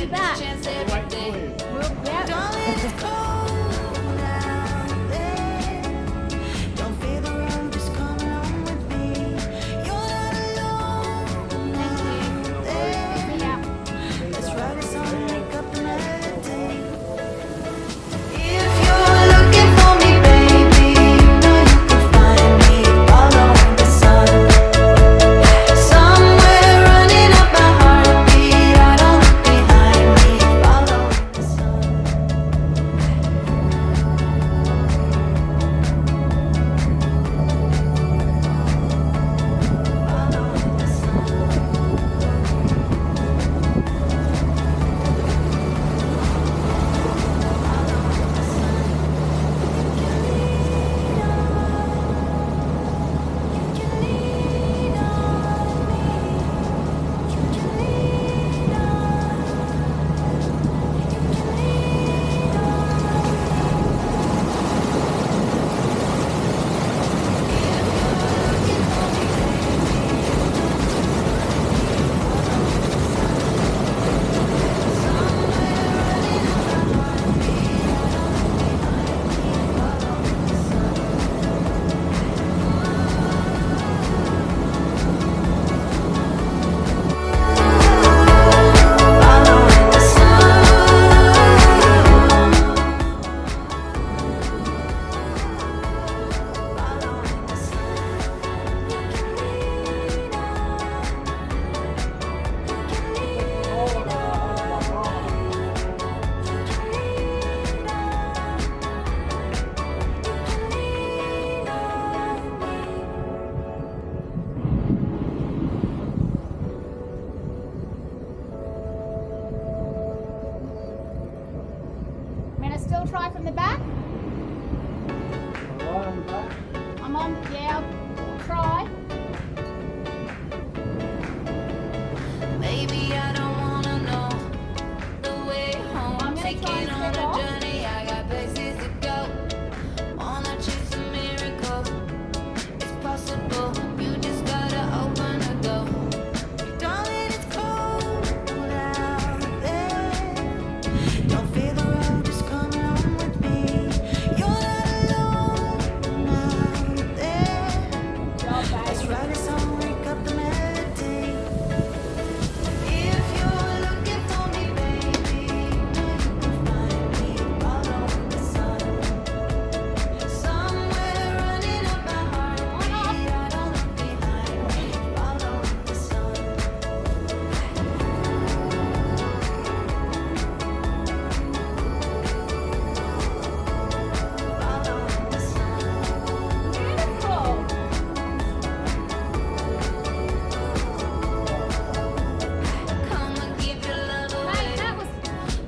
back. Still try from the back? Right on the back. I'm on, yeah, I'll try. Maybe I don't wanna know the way home. I'm gonna try and Taking on step a off. journey, I got places to go. Wanna chase a miracle. It's possible. You just gotta open the door. Darling, it's cold out there. Don't feel the road, just come along with me. You're not alone out there. Let's write a song, wake up the melody. If you're looking for me, baby, know you can find me. Follow the sun. Somewhere running up my heartbeat. I don't look behind me. Follow the sun. Follow the sun. Beautiful. Come and give your love away. That was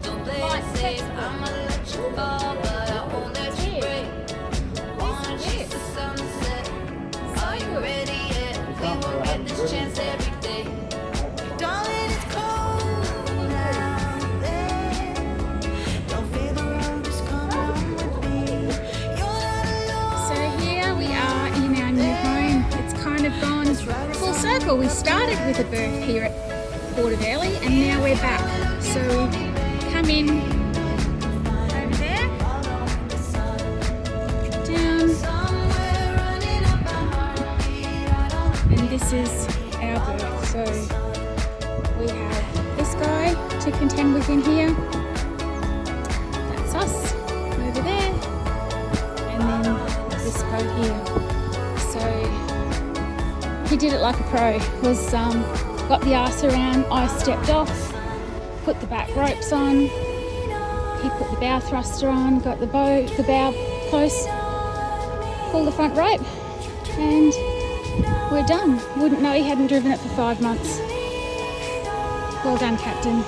Don't play it safe. I'ma let you fall, but I won't let you break. Wanna chase the sunset. Are you ready yet? We won't get this chance every day. Darling, it's cold out there. Don't fear the road, just come along with me. You're not alone. So here we are in our new home. It's kind of gone full circle. We started with a birth here at Port of Airlie and now we're back. So come in over there, down, Somewhere running up my heartbeat. I don't and this is our birth. So we have this guy to contend with in here. That's us over there. And then this boat here. So he did it like a pro. Was got the arse around, I stepped off, put the back ropes on, he put the bow thruster on, got the bow close, pulled the front rope, and we're done. Wouldn't know he hadn't driven it for 5 months. Well done, Captain.